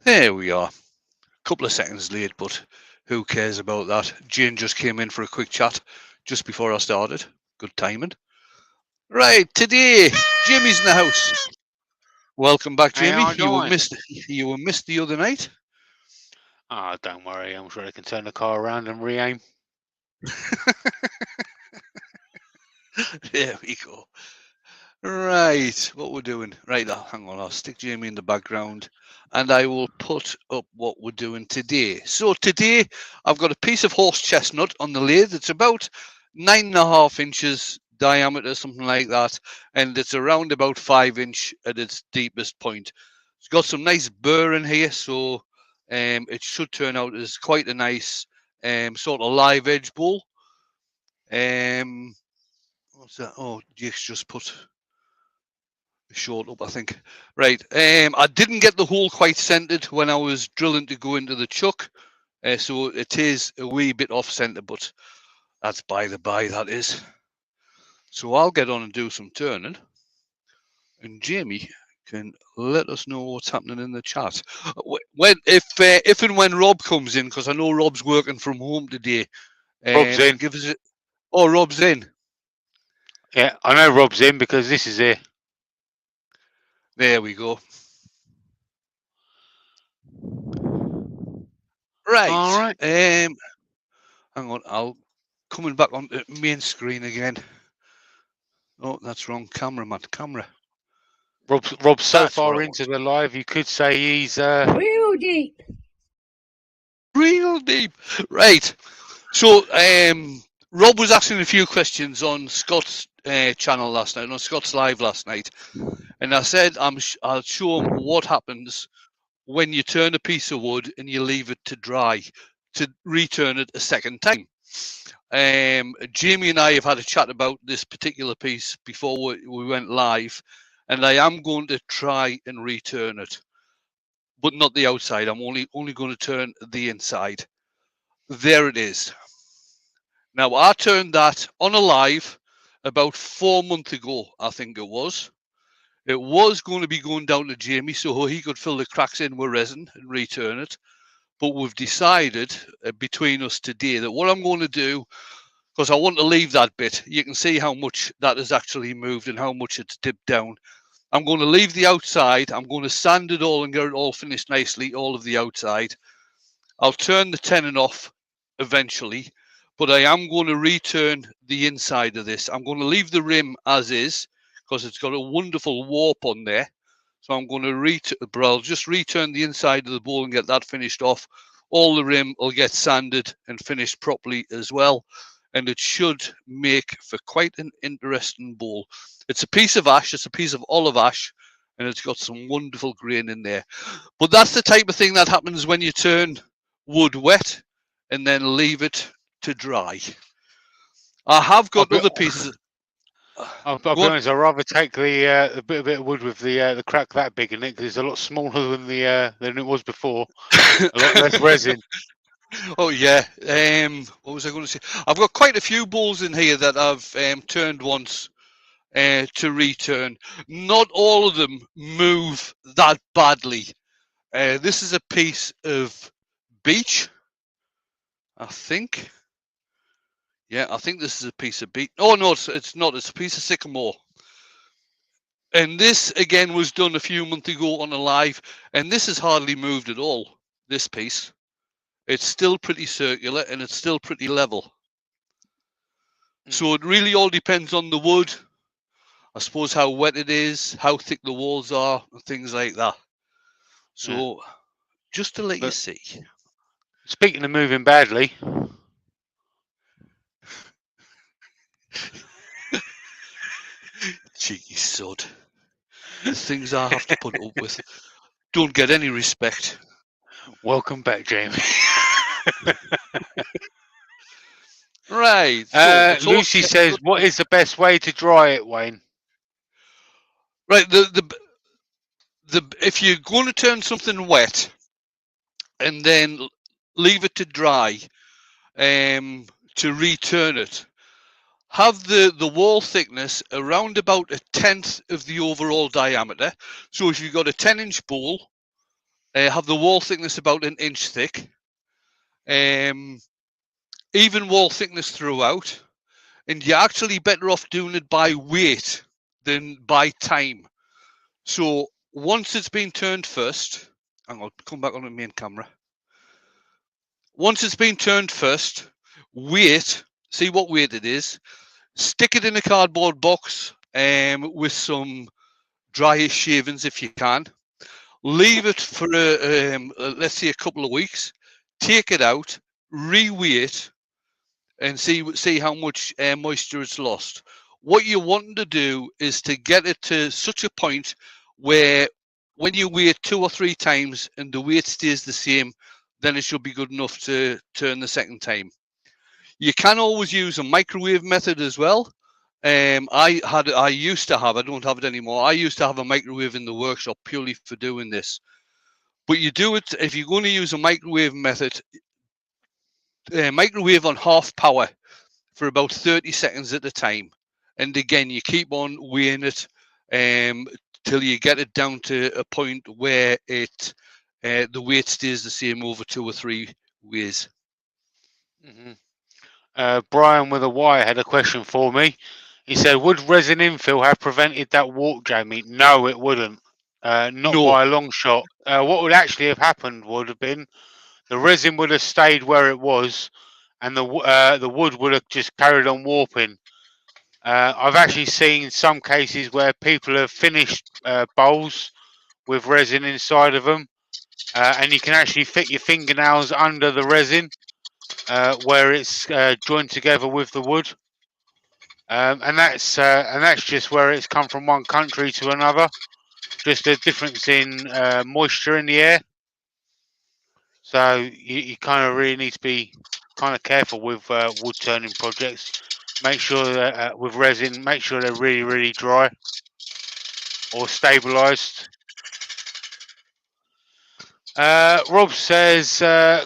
There we are. A couple of seconds late, but who cares about that? Jane just came in for a quick chat just before I started. Good timing. Right, today, Jamie's in the house. Welcome back, Hey, Jamie. how You were doing? missed. You were missed the other night. Ah, don't worry. I'm sure I can turn the car around and re-aim. There we go. Right, what we're doing. Right, hang on. I'll stick Jamie in the background, and I will put up what we're doing today. So today, I've got a piece of horse chestnut on the lathe. It's about 9.5 inches diameter, something like that, and it's around about 5 inch at its deepest point. It's got some nice burr in here, so it should turn out as quite a nice sort of live edge bowl. What's that? Oh, Jake's just put short up, I think. Right. I didn't get the hole quite centered when I was drilling to go into the chuck, so it is a wee bit off center, but that's by the by, that is. So I'll get on and do some turning, and Jamie can let us know what's happening in the chat. If and when Rob comes in, because I know Rob's working from home today. Rob's in. Give us a. Oh, Rob's in. Yeah, I know Rob's in because this is here. There we go. Right. All right. Hang on. I'll coming back on the main screen again. Oh, that's wrong. Camera. Rob's so That's what far I into want. the live, you could say he's Real deep. Real deep. Right. So, Rob was asking a few questions on Scott's channel last night, on Scott's live last night, and I said I'll show him what happens when you turn a piece of wood and you leave it to dry to return it a second time. Jamie and I have had a chat about this particular piece before we went live, and I am going to try and return it, but not the outside. I'm only going to turn the inside. There it is. Now I turned that on a live about 4 months ago, I think it was. It was going to be going down to Jamie so he could fill the cracks in with resin and return it. But we've decided between us today that what I'm going to do, because I want to leave that bit, you can see how much that has actually moved and how much it's dipped down. I'm going to leave the outside. I'm going to sand it all and get it all finished nicely, all of the outside. I'll turn the tenon off eventually, but I am going to return the inside of this. I'm going to leave the rim as is because it's got a wonderful warp on there. So I'm going to but I'll just return the inside of the bowl and get that finished off. All the rim will get sanded and finished properly as well. And it should make for quite an interesting bowl. It's a piece of ash, it's a piece of olive ash, and it's got some wonderful grain in there. But that's the type of thing that happens when you turn wood wet and then leave it to dry. I have I'll got be, other pieces. I'll be honest. I'd rather take the bit of wood with the crack that big in it because it's a lot smaller than it was before. A lot less resin. Oh yeah. What was I going to say? I've got quite a few bowls in here that I've turned once to return. Not all of them move that badly. This is a piece of beech, I think. Yeah, I think this is a piece of beech. Oh no, it's not. It's a piece of sycamore. And this again was done a few months ago on a live, and this has hardly moved at all. This piece, it's still pretty circular and it's still pretty level. So it really all depends on the wood. I suppose how wet it is, how thick the walls are, and things like that. So just to let you see. Speaking of moving badly, Cheeky sod. The things I have to put up with don't get any respect. welcome back, Jamie. Right. So Lucy says, "What is the best way to dry it, Wayne?" Right. If you're going to turn something wet and then leave it to dry, to return it, have the wall thickness around about 1/10 of the overall diameter. So if you've got a 10-inch bowl, have the wall thickness about an inch thick. Even wall thickness throughout. And you're actually better off doing it by weight than by time. So once it's been turned first, hang on, come back on the main camera. Once it's been turned first, weight, see what weight it is, stick it in a cardboard box with some dry shavings if you can. Leave it for, let's say, a couple of weeks. Take it out, re-weigh it, and see how much moisture it's lost. What you're wanting to do is to get it to such a point where when you weigh it 2 or 3 times and the weight stays the same, then it should be good enough to turn the second time. You can always use a microwave method as well. I used to have, I don't have it anymore. I used to have a microwave in the workshop purely for doing this. But you do it, if you're going to use a microwave method, microwave on half power for about 30 seconds at a time. And again, you keep on weighing it till you get it down to a point where it the weight stays the same over 2 or 3 weighs. Brian with a Y had a question for me. He said, would resin infill have prevented that warp, Jamie? No, it wouldn't. Not by a long shot. What would actually have happened would have been the resin would have stayed where it was, and the wood would have just carried on warping. I've actually seen some cases where people have finished bowls with resin inside of them, and you can actually fit your fingernails under the resin where it's joined together with the wood. And that's just where it's come from one country to another. Just a difference in moisture in the air. So you kind of really need to be kind of careful with wood turning projects. Make sure that with resin, make sure they're really, really dry or stabilized. Rob says,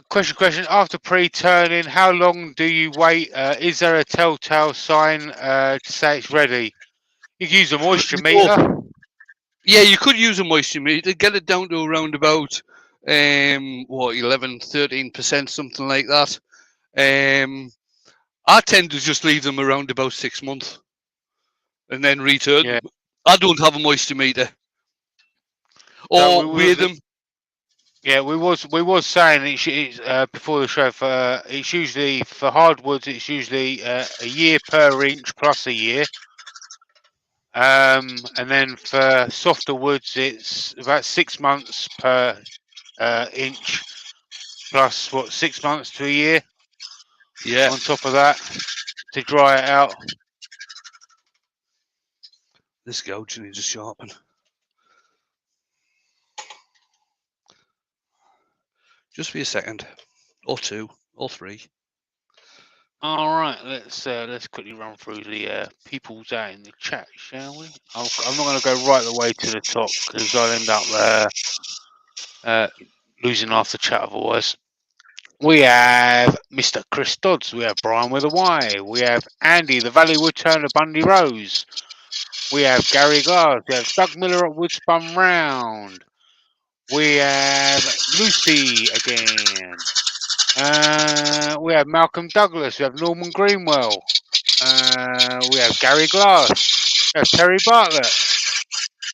question, after pre-turning, how long do you wait? Is there a telltale sign to say it's ready? You can use a moisture meter. Yeah, you could use a moisture meter, get it down to around about 11-13%, something like that. I tend to just leave them around about 6 months and then return them. I don't have a moisture meter. Or weigh them. Yeah, we was saying it's before the show. It's usually for hardwoods. It's usually a year per inch plus a year. And then for softer woods, it's about 6 months per inch plus 6 months to a year. Yeah. On top of that, to dry it out. This gouge needs a sharpen. Just be a second, or 2, or 3. All right, let's quickly run through the people's out in the chat, shall we? I'm not going to go right the way to the top because I'll end up losing half the chat otherwise. We have Mr. Chris Dodds. We have Brian with a Y. We have Andy, the Valley Woodturner, Bundy Rose. We have Gary Glass. We have Doug Miller at Woodspun Round. We have Lucy again. We have Malcolm Douglas. We have Norman Greenwell. We have Gary Glass. We have Terry Bartlett.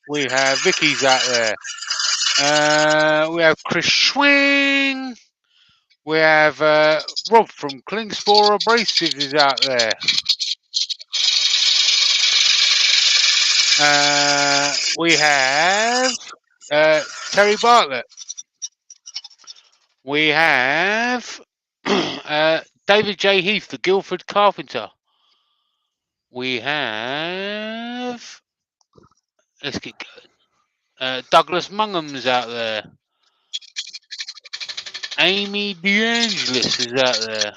We have Vicky's out there. We have Chris Schwing. We have Rob from Klingspor Abrasives is out there. We have Terry Bartlett. We have David J. Heath, the Guildford Carpenter. We have, let's get going. Douglas Mungham's out there. Amy DeAngelis is out there.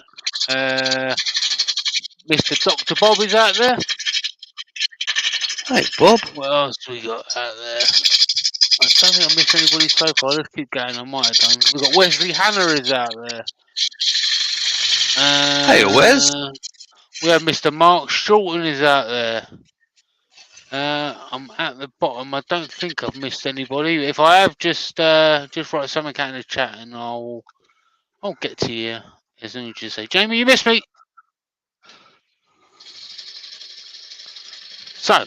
Mr. Dr. Bob is out there. Hey, Bob. What else we got out there? I don't think I missed anybody so far. Let's keep going. I might have done. We've got Wesley Hanna is out there. Hey, Wes. We have Mr. Mark Shorten is out there. I'm at the bottom. I don't think I've missed anybody. If I have, just write something out in the chat, and I'll get to you as soon as you say, Jamie, you missed me. So,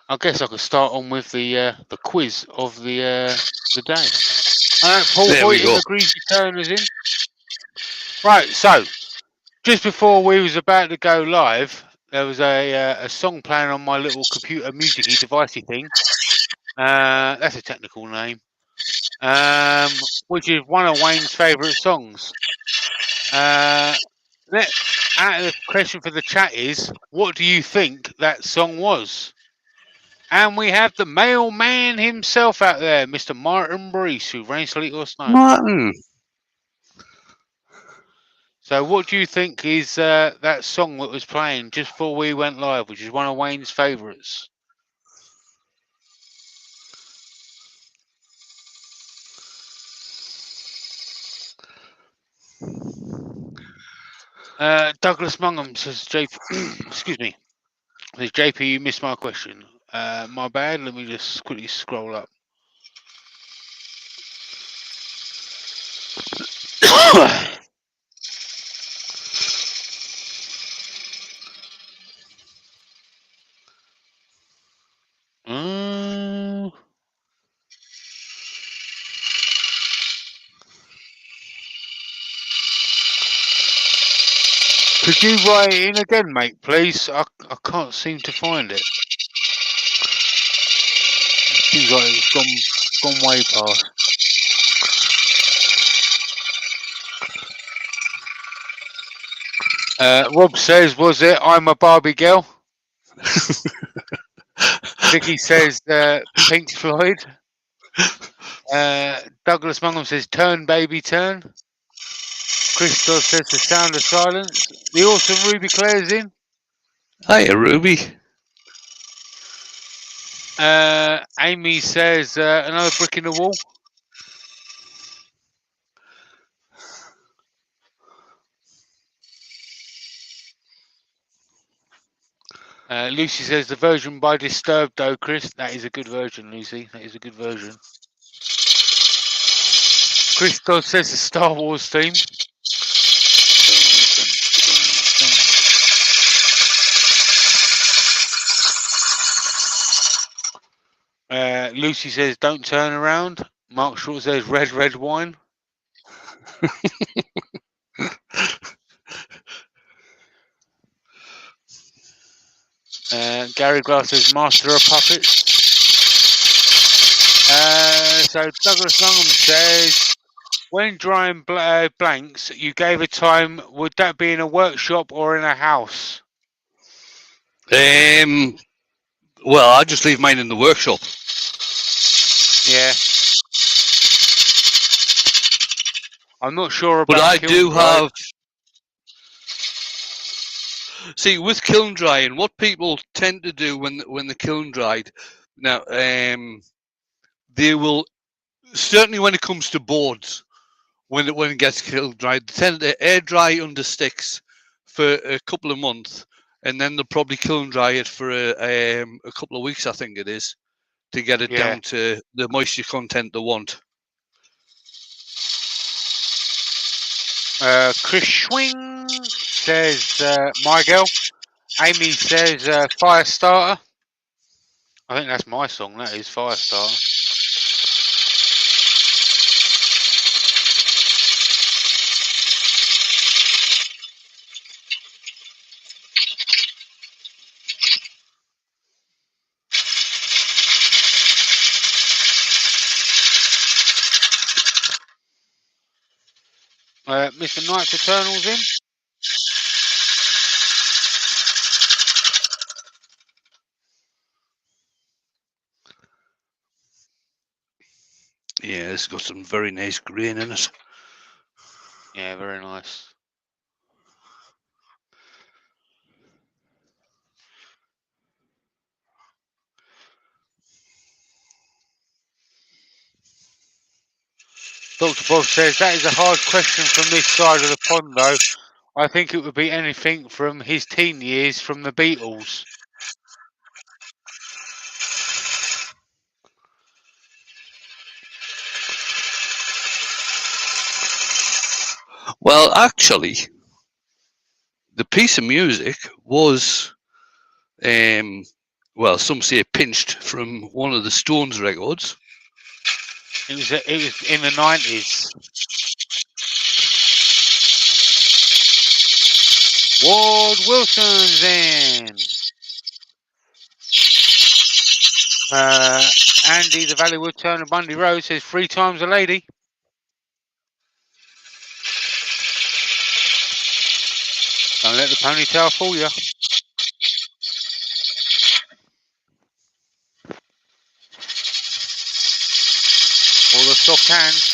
I guess I could start on with the quiz of the day. Paul There we Hoyton go. agrees your turn is in. Right, so just before we was about to go live, there was a song playing on my little computer musicy devicey thing. That's a technical name. Which is one of Wayne's favourite songs. The question for the chat is, what do you think that song was? And we have the mailman himself out there, Mr. Martin Breese, who rains sleet or snow. Martin. So what do you think is that song that was playing just before we went live, which is one of Wayne's favourites? Douglas Mungham says, JP, excuse me, says, JP, you missed my question. My bad, let me just quickly scroll up. Could you write it in again, mate, please? I can't seem to find it. It seems like it's gone way past. Rob says, was it I'm a Barbie Girl? Vicky says, Pink Floyd. Douglas Mungham says, turn, baby, turn. Christoph says, the sound of silence. The awesome Ruby Claire's in. Hiya, Ruby. Amy says, another brick in the wall. Lucy says, the version by Disturbed, though, Chris. That is a good version, Lucy. That is a good version. Christoph says, the Star Wars theme. Lucy says, don't turn around. Mark Short says, red, red wine. Gary Glass says, master of puppets. So Douglas Langham says, when drawing blanks, you gave a time, would that be in a workshop or in a house? Well, I just leave mine in the workshop. Yeah. I'm not sure about. But I do have. See, with kiln drying, what people tend to do when the kiln dried, now they will, certainly when it comes to boards, when it gets kiln dried, they tend to air dry under sticks for a couple of months, and then they'll probably kiln dry it for a couple of weeks, I think it is, to get it down to the moisture content they want. Chris Schwing says, my girl. Amy says, fire starter. I think that's my song, that is fire starter. Mr. Knight's Eternals in. Yeah, it's got some very nice grain in it. Yeah, very nice. Dr. Bob says, that is a hard question from this side of the pond, though. I think it would be anything from his teen years from the Beatles. Well, actually, the piece of music was, well, some say pinched from one of the Stones records. It was in the 90s. Ward Wilson's in. Andy, the Valley Woodturner, Bundy Road, says 3 times a lady. Don't let the ponytail fool you. Or the soft hands.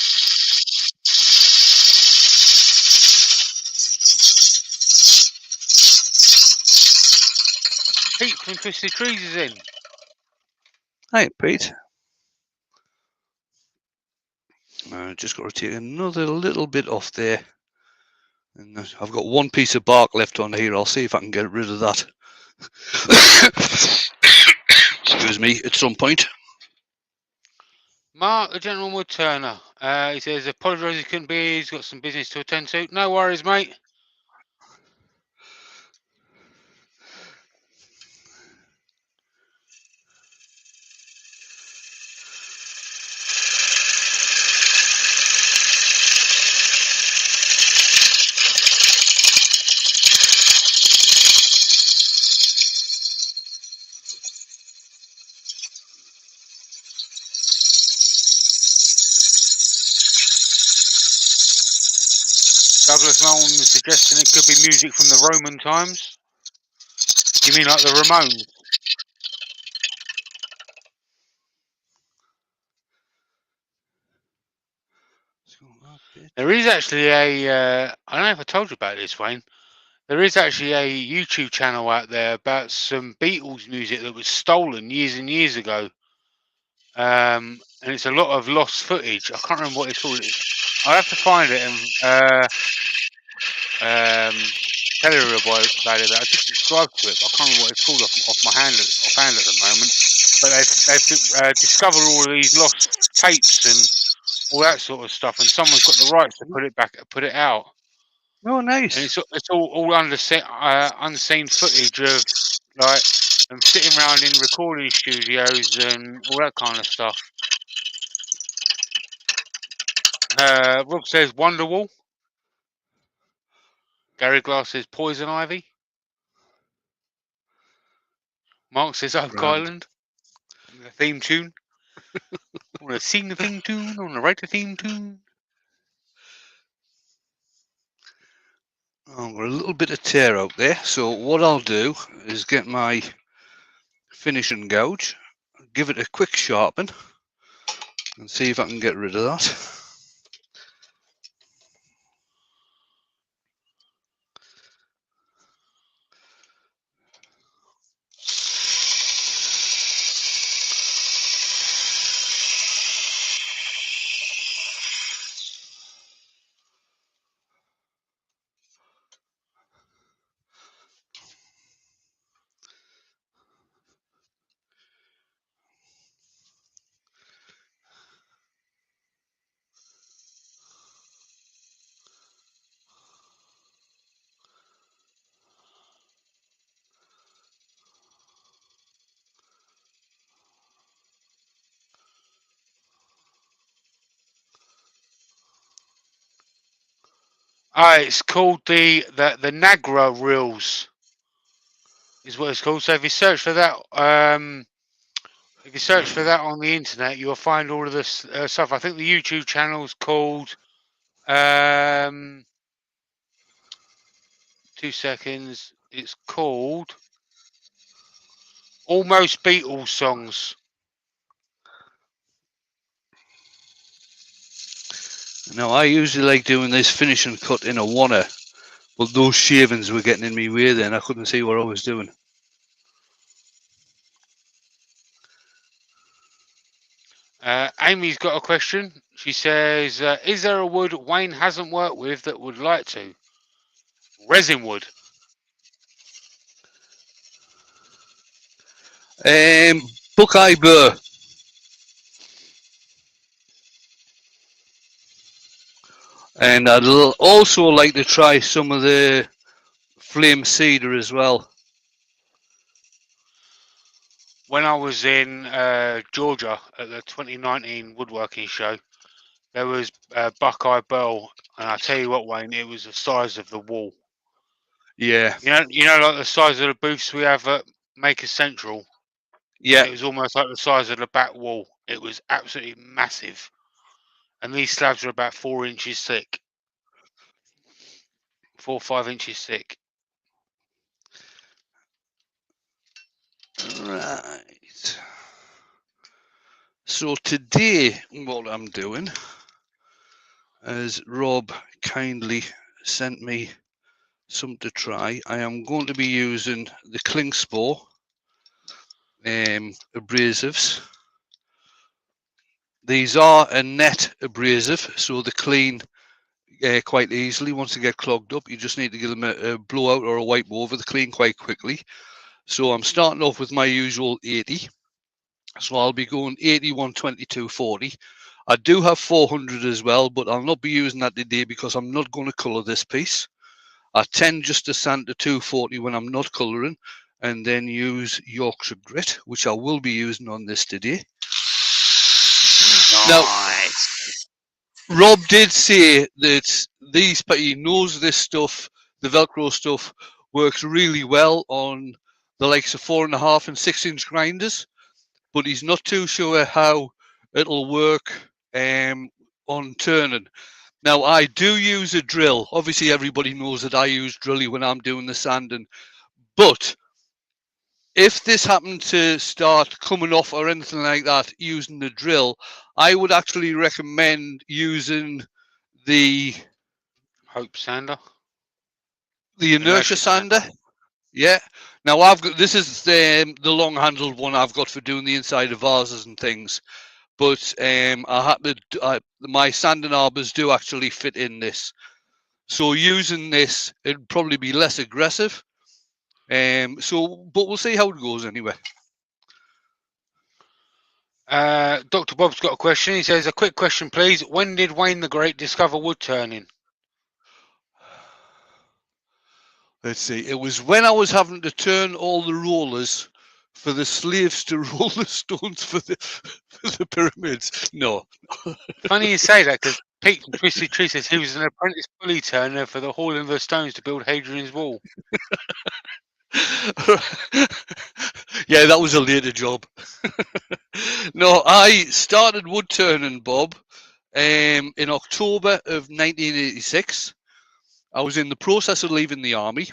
Pete from Twisted Trees is in. Hi, Pete. Just got to take another little bit off there. And I've got one piece of bark left on here. I'll see if I can get rid of that. Excuse me, at some point. Mark, the Gentleman Woodturner. He says, apologise he couldn't be. He's got some business to attend to. No worries, mate. Douglas Nolan suggesting it could be music from the Roman times. You mean like the Ramones? There is actually a, I don't know if I told you about this, Wayne. There is actually a YouTube channel out there about some Beatles music that was stolen years and years ago. And it's a lot of lost footage. I can't remember what it's called. I'll have to find it and tell you about it. I did subscribe to it, but I can't remember what it's called offhand at the moment. But they've discovered all of these lost tapes and all that sort of stuff, and someone's got the rights to put it out. Oh, nice. And it's all unseen footage of like them sitting around in recording studios and all that kind of stuff. Rob says Wonderwall. Gary Glass says Poison Ivy. Mark says Oak Island. The theme tune. I want to sing the theme tune. I want to write the theme tune. I've got a little bit of tear out there, so what I'll do is get my finishing gouge, give it a quick sharpen, and see if I can get rid of that. It's called the Nagra reels. Is what it's called. So if you search for that, on the internet, you'll find all of this stuff. I think the YouTube channel is called. 2 seconds. It's called Almost Beatles Songs. Now, I usually like doing this finishing cut in a wanner, but those shavings were getting in me way then. I couldn't see what I was doing. Amy's got a question. She says, is there a wood Wayne hasn't worked with that would like to? Resin wood. Buckeye burr. And I'd also like to try some of the flame cedar as well. When I was in Georgia at the 2019 woodworking show, there was Buckeye Burl, and I tell you what, Wayne, it was the size of the wall. Yeah. You know, like the size of the booths we have at Maker Central. Yeah. It was almost like the size of the back wall. It was absolutely massive, and these slabs are about 4 inches thick, 4 or 5 inches thick. Right. So today, what I'm doing, as Rob kindly sent me some to try, I am going to be using the Klingspor abrasives. These are a net abrasive, so they clean quite easily. Once they get clogged up, you just need to give them a blowout or a wipe over. They clean quite quickly. So I'm starting off with my usual 80. So I'll be going 80, 122, 40. I do have 400 as well, but I'll not be using that today because I'm not going to colour this piece. I tend just to sand to 240 when I'm not colouring, and then use Yorkshire grit, which I will be using on this today. Nice. Now, Rob did say that he knows this stuff, the Velcro stuff, works really well on the likes of 4.5 and 6 inch grinders, but he's not too sure how it'll work on turning. Now, I do use a drill. Obviously, everybody knows that I use drilly when I'm doing the sanding, but if this happened to start coming off or anything like that using the drill, I would actually recommend using the Hope sander. inertia sander. Yeah. Now I've got this is the long handled one I've got for doing the inside of vases and things. But my sanding arbors do actually fit in this. So using this, it'd probably be less aggressive. But we'll see how it goes anyway. Dr. Bob's got a question. He says, a quick question, please. When did Wayne the Great discover wood turning? Let's see. It was when I was having to turn all the rollers for the slaves to roll the stones for the pyramids. No. Funny you say that, because Pete from Twisted Tree says he was an apprentice pulley turner for the hauling of the stones to build Hadrian's Wall. Yeah, that was a later job. No, I started wood turning, Bob, in October of 1986. I was in the process of leaving the army,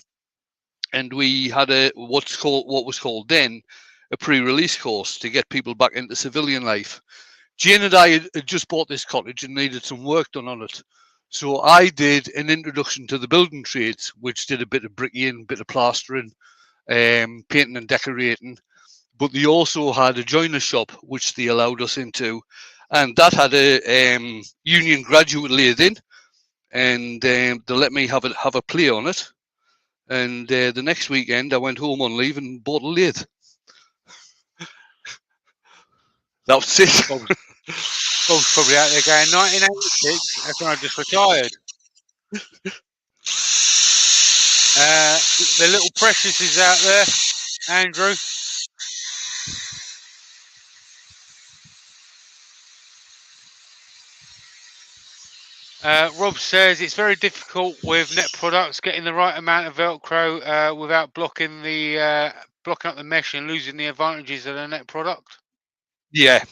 and we had what was called then a pre-release course to get people back into civilian life. Jane and I had just bought this cottage and needed some work done on it. So I did an introduction to the building trades, which did a bit of brickying, bit of plastering, painting and decorating. But they also had a joiner shop, which they allowed us into. And that had a union graduate lathe in. And they let me have a play on it. And the next weekend, I went home on leave and bought a lathe. That was it. Bob's probably out there going, 1986, that's when I just retired. The little Precious is out there, Andrew. Rob says it's very difficult with net products getting the right amount of Velcro without blocking up the mesh and losing the advantages of the net product. Yeah.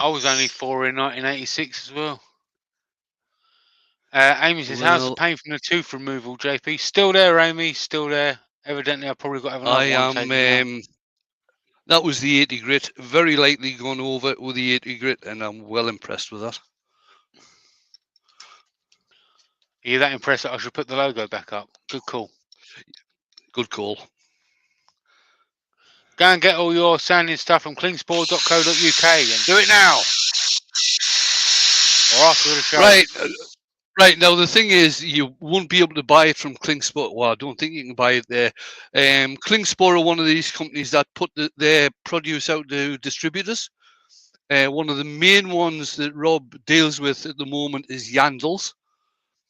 I was only 4 in 1986 as well. Amy says, how's the pain from the tooth removal, JP? Still there, Amy, still there. Evidently, I've probably got to have another one taken out. That was the 80 grit, very lightly gone over with the 80 grit, and I'm well impressed with that. Are you that impressed that I should put the logo back up? Good call. Good call. Go and get all your sanding stuff from cleansport.co.uk and do it now. Or after the show. Right. Right, now the thing is, you won't be able to buy it from Klingsport. Well, I don't think you can buy it there. Klingsport are one of these companies that put their produce out to distributors. One of the main ones that Rob deals with at the moment is Yandles,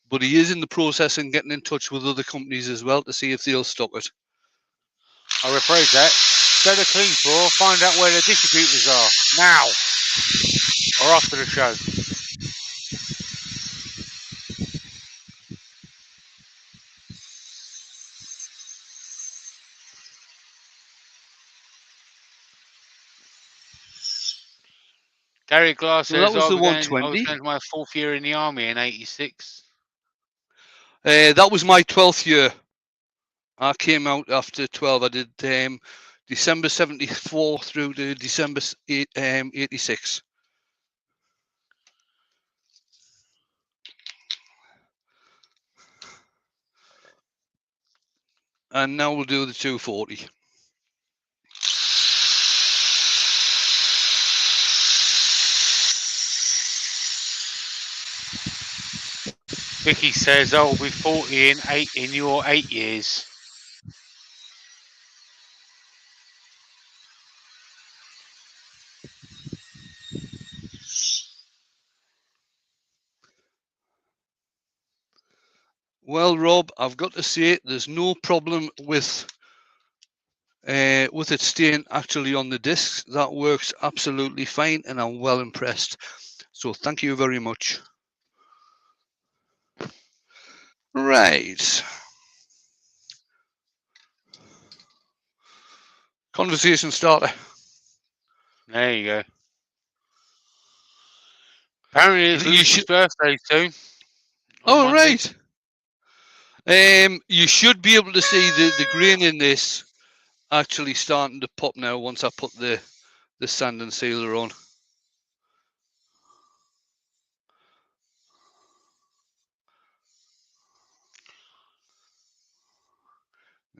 but he is in the process and getting in touch with other companies as well to see if they'll stock it. I'll rephrase that. Go to Klingsport, find out where the distributors are now or after the show. Gary Glass So that says, was I the was going 120. to my 4th year in the army in '86. That was my 12th year. I came out after 12. I did December 74 through to December 86. And now we'll do the 240. Vicky says, I will be 40 in your 8 years. Well, Rob, I've got to say there's no problem with it staying actually on the discs. That works absolutely fine, and I'm well impressed. So thank you very much. Right. Conversation starter. There you go. Apparently it's Lucy's birthday soon. Oh, right. You should be able to see the grain in this actually starting to pop now once I put the sand and sealer on.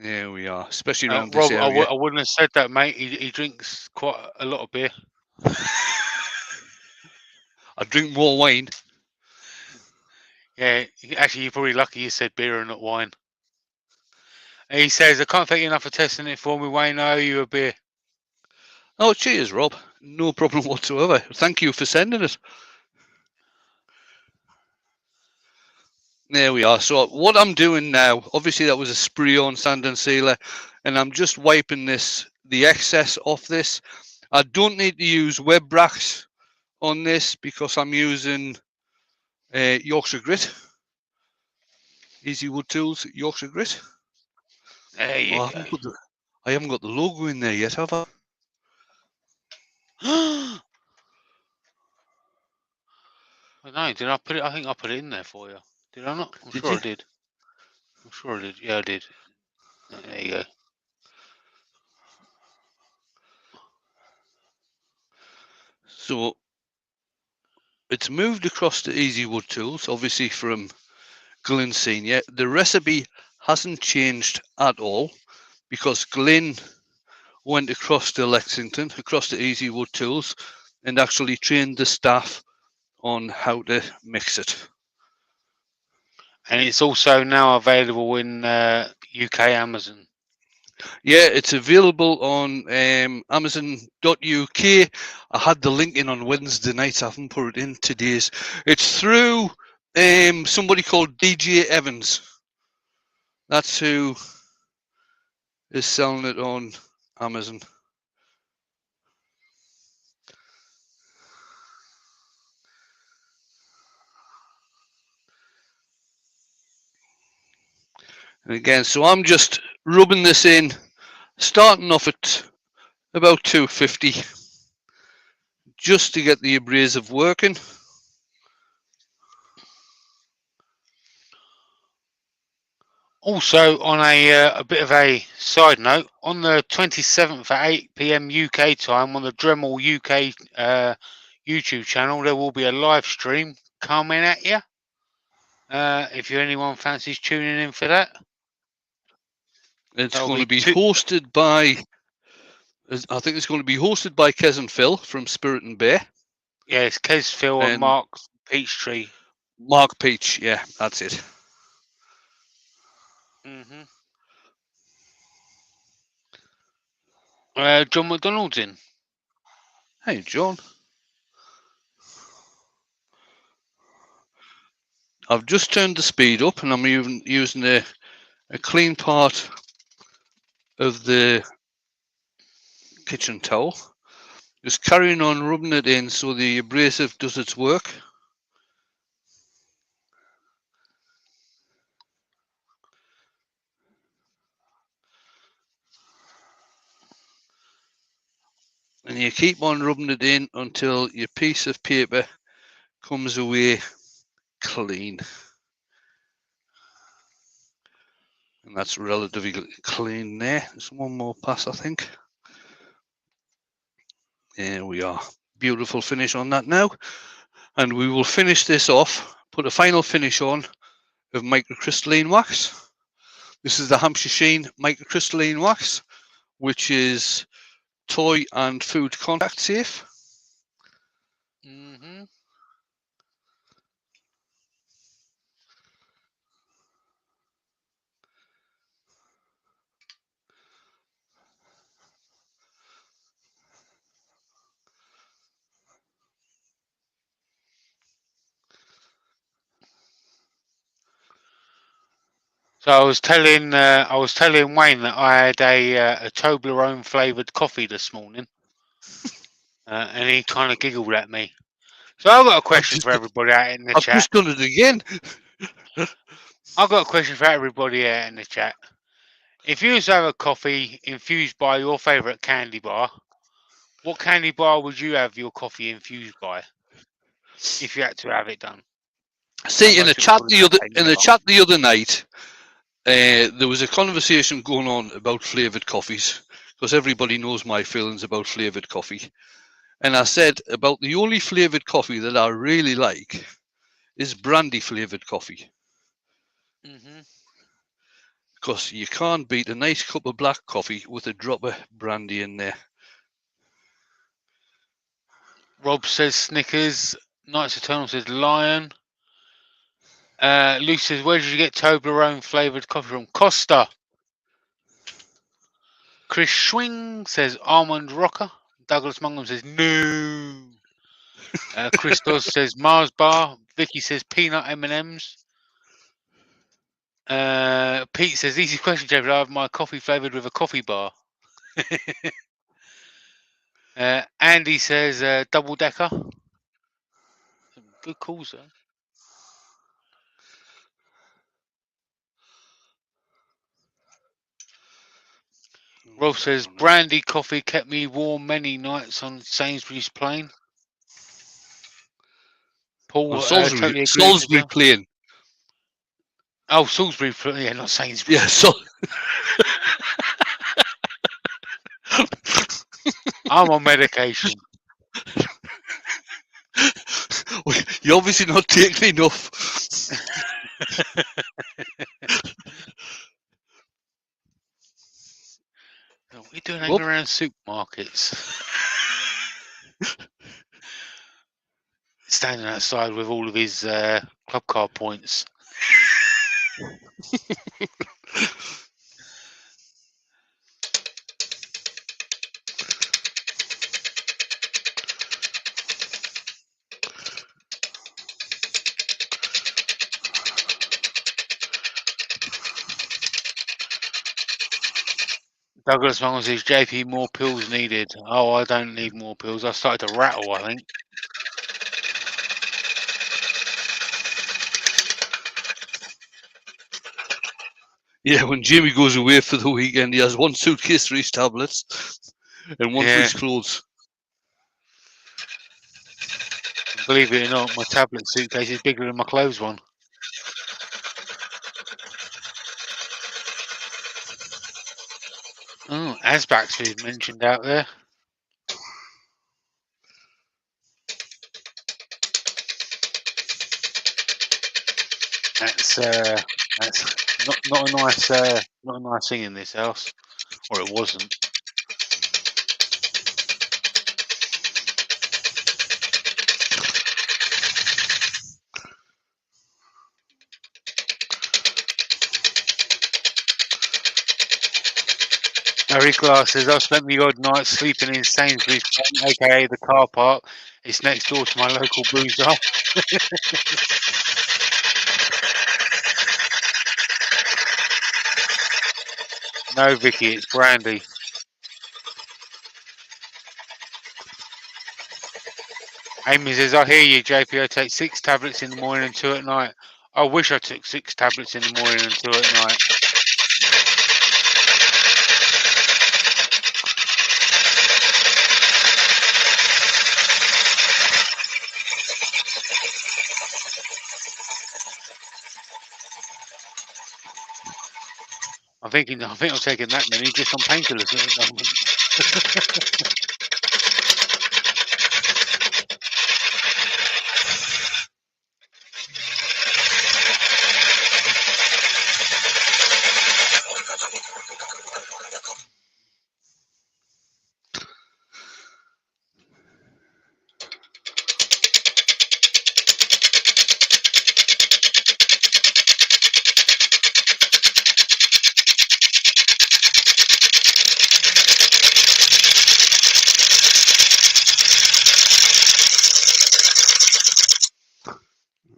There we are, especially around Rob, this area. I wouldn't have said that, mate. He drinks quite a lot of beer. I drink more wine. Yeah, actually, you're probably lucky you said beer and not wine. And he says, I can't thank you enough for testing it for me, Wayne. I owe you a beer. Oh, cheers, Rob. No problem whatsoever. Thank you for sending it. There we are. So what I'm doing now, obviously that was a spray on sand and sealer, and I'm just wiping the excess off this. I don't need to use web brax on this because I'm using Yorkshire Grit. Easy Wood Tools, Yorkshire Grit. There you go. I haven't got the logo in there yet, have I? No, did I put it? I think I put it in there for you. Did I not? I'm sure I did. I'm sure I did. Yeah, I did. There you go. So it's moved across to Easy Wood Tools, obviously from Glyn Senior. The recipe hasn't changed at all because Glyn went across to Lexington, across to Easy Wood Tools, and actually trained the staff on how to mix it. And it's also now available in UK Amazon. Yeah, it's available on Amazon.uk. I had the link in on Wednesday night. I haven't put it in today's. It's through somebody called DJ Evans. That's who is selling it on Amazon. And again, so I'm just rubbing this in, starting off at about 250, just to get the abrasive working. Also, on a bit of a side note, on the 27th at 8 PM UK time on the Dremel UK YouTube channel, there will be a live stream coming at you. If anyone fancies tuning in for that. It's going to be hosted by I think it's going to be hosted by Kez and Phil from Spirit and Bear. Yeah, it's Kez, Phil, and Mark Peachtree. Mark Peach, yeah, that's it. Mm-hmm. John McDonald's in. Hey, John. I've just turned the speed up, and I'm using a clean part of the kitchen towel. Just carrying on rubbing it in so the abrasive does its work. And you keep on rubbing it in until your piece of paper comes away clean. And that's relatively clean there. There's one more pass, I think. There we are. Beautiful finish on that now. And we will finish this off, put a final finish on of microcrystalline wax. This is the Hampshire Sheen microcrystalline wax, which is toy and food contact safe. Mm-hmm. So I was telling Wayne that I had a Toblerone flavoured coffee this morning, and he kind of giggled at me. So I've got a question for everybody out in the I've chat. just done it again. I've got a question for everybody out in the chat. If you was to have a coffee infused by your favourite candy bar, what candy bar would you have your coffee infused by? If you had to have it done. See, in the chat the other night, there was a conversation going on about flavoured coffees, because everybody knows my feelings about flavoured coffee. And I said about the only flavoured coffee that I really like is brandy flavoured coffee. Mm-hmm. Because you can't beat a nice cup of black coffee with a drop of brandy in there. Rob says Snickers. Knights Eternal says Lion. Luke says, where did you get Toblerone flavoured coffee from? Costa. Chris Schwing says Almond Rocker. Douglas Mungham says no. Christos says Mars Bar. Vicky says Peanut M&Ms. Pete says, easy question, David. I have my coffee flavoured with a coffee bar. Andy says double decker. Good calls, though. Rolf says brandy coffee kept me warm many nights on Sainsbury's Plain. Paul totally agrees. Salisbury Plain. Oh, Salisbury Plain, yeah, not Sainsbury. Yeah, so I'm on medication. You're obviously not taking enough. What are you doing hanging around supermarkets? Standing outside with all of his club card points. Douglas Mungham says, JP, more pills needed. Oh, I don't need more pills. I started to rattle, I think. Yeah, when Jimmy goes away for the weekend, he has one suitcase for his tablets and one for his clothes. Believe it or not, my tablet suitcase is bigger than my clothes one. Oh, Asbac's been mentioned out there. That's not a nice thing in this house, or it wasn't. Harry Glass says, I've spent the odd night sleeping in Sainsbury's, aka the car park. It's next door to my local boozer. No, Vicky, it's brandy. Amy says, I hear you, JP. I take 6 tablets in the morning and 2 at night. I wish I took 6 tablets in the morning and 2 at night. I think I'm taking that many just on painkillers at the moment.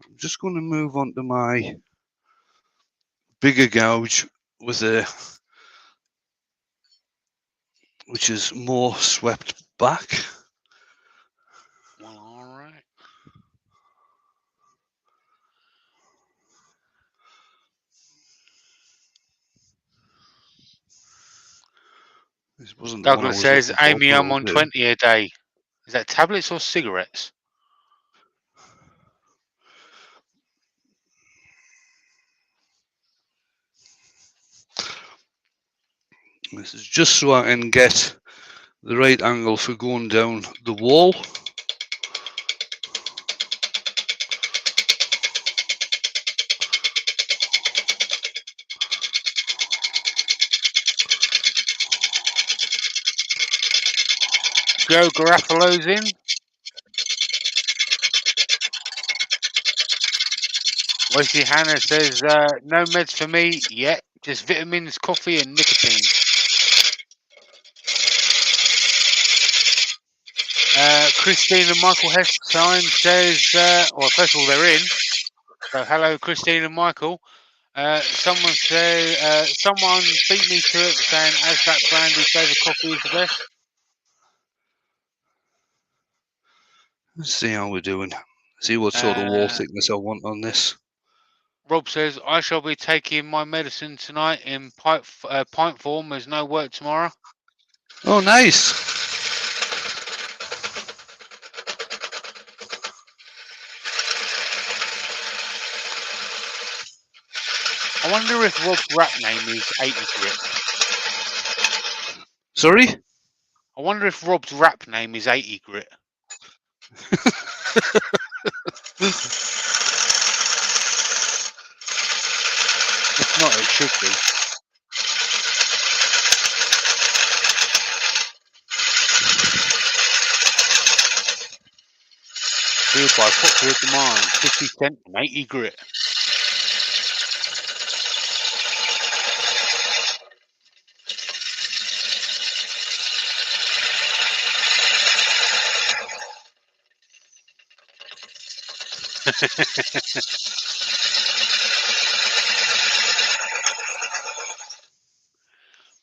I'm just going to move on to my bigger gouge with which is more swept back. Well, all right. This wasn't the one I Douglas was says, looking for. Amy, I'm but on 20 a day. Is that tablets or cigarettes? This is just so I can get the right angle for going down the wall. Joe Garofalo's in. Wesley Hannah says, no meds for me yet. Just vitamins, coffee, and nicotine. Christine and Michael Hesselstein says, well, first of all, they're in. So, hello, Christine and Michael. Someone beat me to it saying, as that brandy flavour coffee is the best. Let's see how we're doing. See what sort of wall thickness I want on this. Rob says, I shall be taking my medicine tonight in pint form. There's no work tomorrow. Oh, nice. I wonder if Rob's rap name is 80 Grit. Sorry? I wonder if Rob's rap name is 80 Grit. If not, it should be. Hereby popular demand, 50 cent and 80 Grit.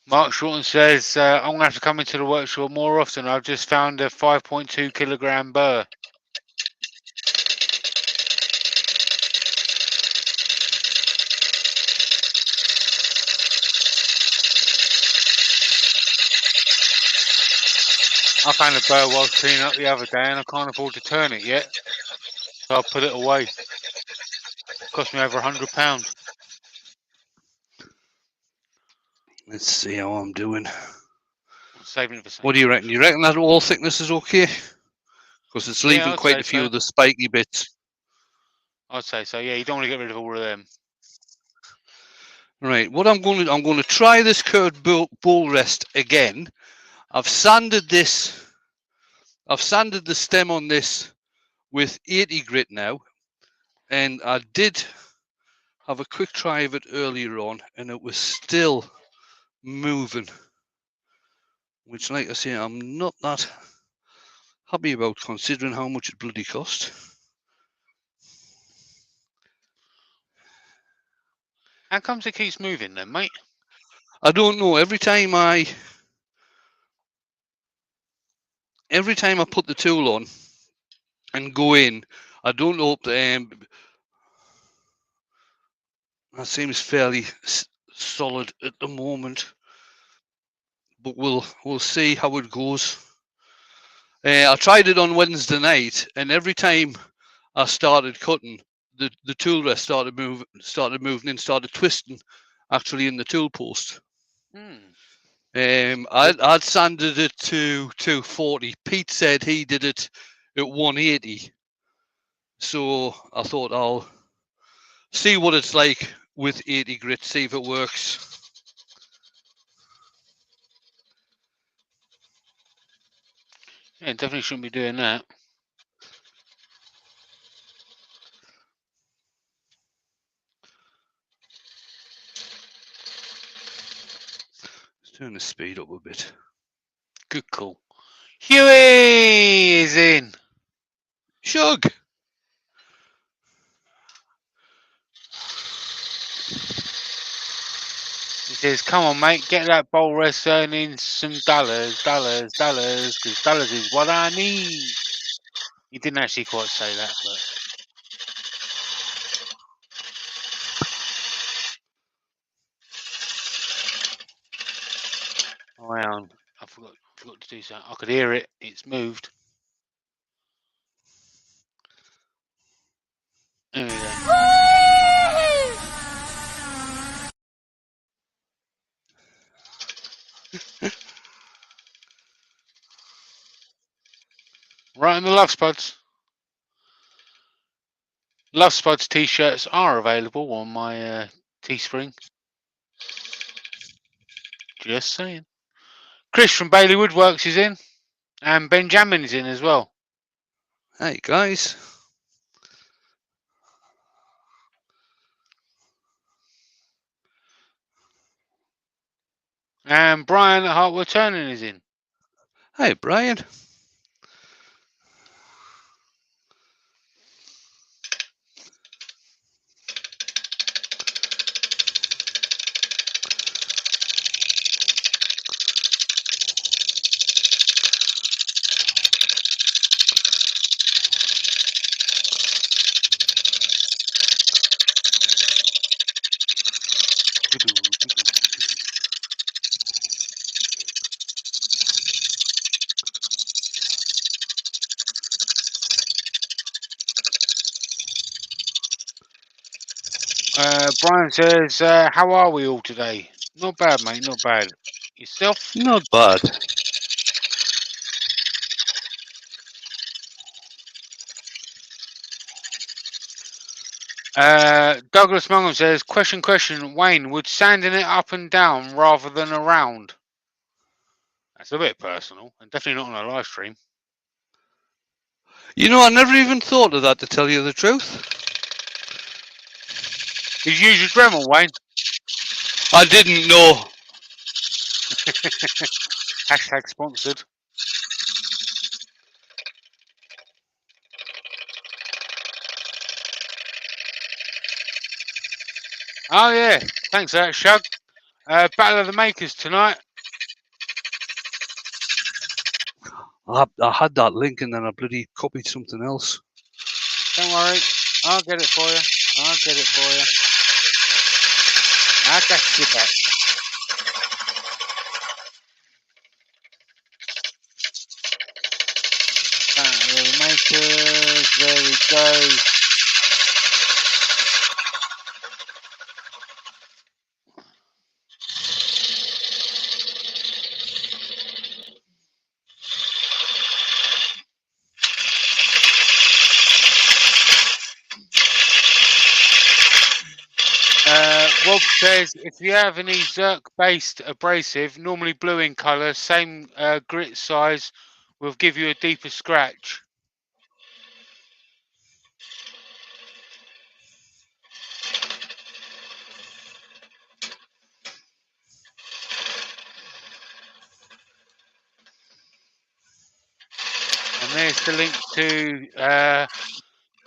Mark Shorten says, I'm going to have to come into the workshop more often. I've just found a 5.2 kilogram burr. I found a burr while cleaning up the other day and I can't afford to turn it yet. So I put it away. It cost me over £100. Let's see how I'm doing. I'm saving it for What do you reckon? You reckon that wall thickness is okay? Because it's leaving quite a few of the spiky bits. I'd say so. Yeah, you don't want to get rid of all of them. Right. What I'm going to try this curved bowl rest again. I've sanded the stem on this with 80 grit now, and I did have a quick try of it earlier on, and it was still moving. which, like I say, I'm not that happy about considering how much it bloody cost. How comes it keeps moving then, mate? I don't know. Every time I put the tool on and go in, I don't know. That seems fairly solid at the moment, but we'll see how it goes. I tried it on Wednesday night, and every time I started cutting, the tool rest started moving and started twisting, actually in the tool post. I'd sanded it to 240. Pete said he did it at 180. So I thought I'll see what it's like with 80 grit, see if it works. Yeah, definitely shouldn't be doing that. Let's turn the speed up a bit. Good call. Huey is in. Shug! He says, come on, mate, get that bowl rest earning some dollars, because dollars is what I need. He didn't actually quite say that, but... Oh, hang on. I forgot to do something. I could hear it. It's moved. There we go. Right in the Love Spuds. Love Spuds t-shirts are available on my Teespring. Just saying. Chris from Bailey Woodworks is in. And Benjamin is in as well. Hey, guys. And Brian at Woodturning is in. Hey, Brian. Brian says, how are we all today? Not bad, mate, not bad. Yourself? Not bad. Douglas Mungum says, question, Wayne, would sanding it up and down rather than around? That's a bit personal, and definitely not on a live stream. You know, I never even thought of that, to tell you the truth. Did you use your Dremel, Wayne? I didn't know. Hashtag sponsored. Oh, yeah. Thanks for that, Shug. Battle of the Makers tonight. I had that link and then I bloody copied something else. Don't worry. I'll get it for you. I got you back. Battle of the Makers. There we go. Rob says, if you have any Zerk-based abrasive, normally blue in colour, same grit size, will give you a deeper scratch. And there's the link to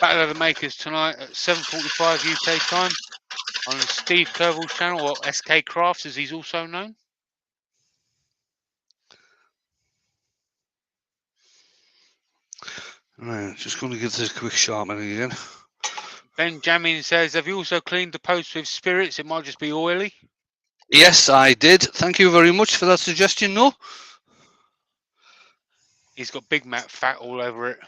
Battle of the Makers tonight at 7:45 UK time on Steve Kerville's channel, or SK Crafts as he's also known. Right, just going to give this a quick sharpening again. Benjamin says, have you also cleaned the post with spirits? It might just be oily. Yes, I did. Thank you very much for that suggestion, no? He's got Big Mac fat all over it.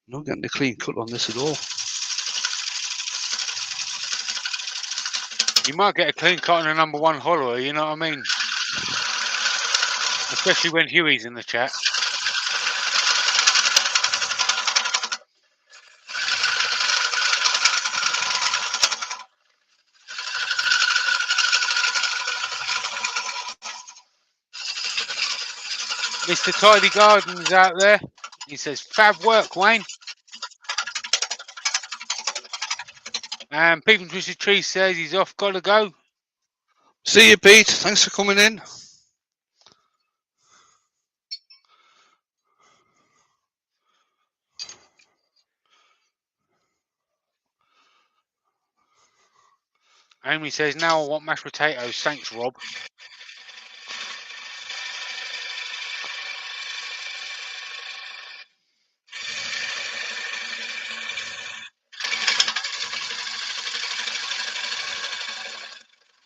Not getting a clean cut on this at all. You might get a clean cut on a number one hollower, you know what I mean? Especially when Huey's in the chat. Mr. Tidy Gardens out there. He says, fab work, Wayne. And Peep and Twisted Tree says he's off, gotta go. See you, Pete. Thanks for coming in. Amy says, now I want mashed potatoes. Thanks, Rob.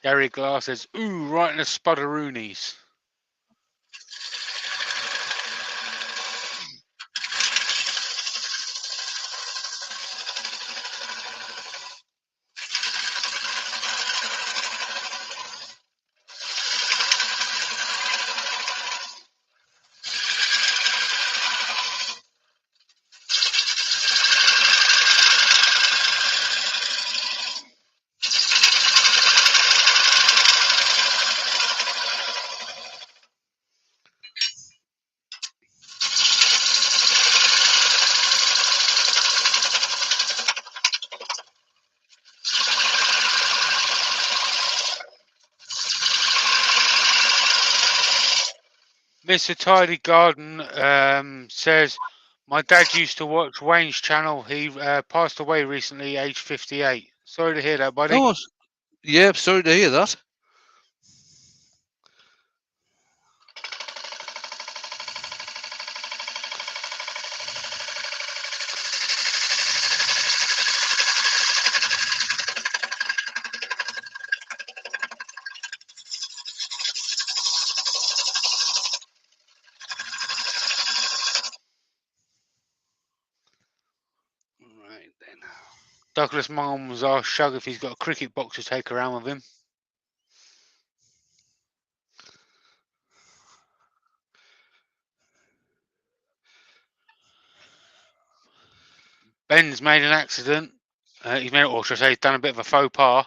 Gary Glass says, ooh, right in the spudderoonies. Mr. Tidy Garden says, my dad used to watch Wayne's channel. He passed away recently, age 58. Sorry to hear that, buddy. Oh, yeah, sorry to hear that. Right then. Douglas Mum's asked Shug if he's got a cricket box to take around with him. Ben's made an accident. He's made, or should I say, he's done a bit of a faux pas.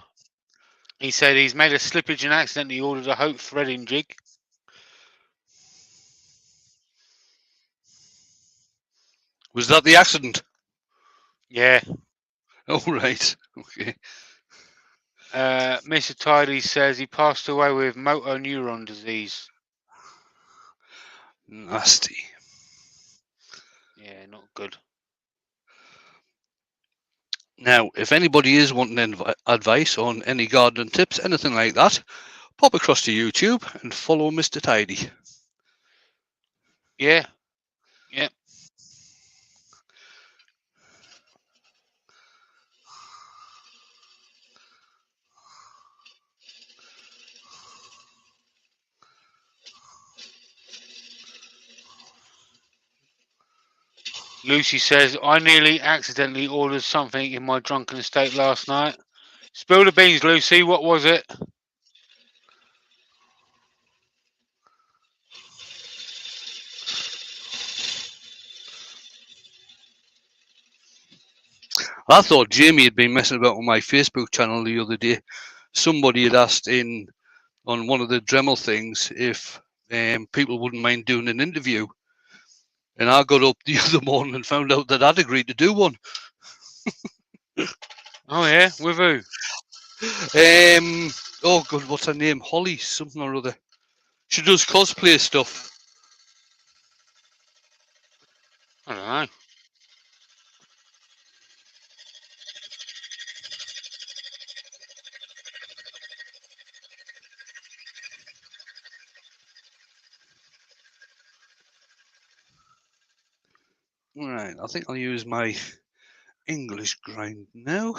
He said he's made a slippage and accidentally ordered a Hope threading jig. Was that the accident? Yeah. Oh, right. Okay. Mr. Tidy says he passed away with motor neuron disease. Nasty. Yeah, not good. Now, if anybody is wanting advice on any gardening tips, anything like that, pop across to YouTube and follow Mr. Tidy. Yeah. Yeah. Lucy says, I nearly accidentally ordered something in my drunken state last night. Spill the beans, Lucy. What was it? I thought Jamie had been messing about on my Facebook channel the other day. Somebody had asked in on one of the Dremel things if people wouldn't mind doing an interview. And I got up the other morning and found out that I'd agreed to do one. Oh yeah, with who? Oh God, what's her name? Holly something or other. She does cosplay stuff. I don't know. Right, I think I'll use my English grind now.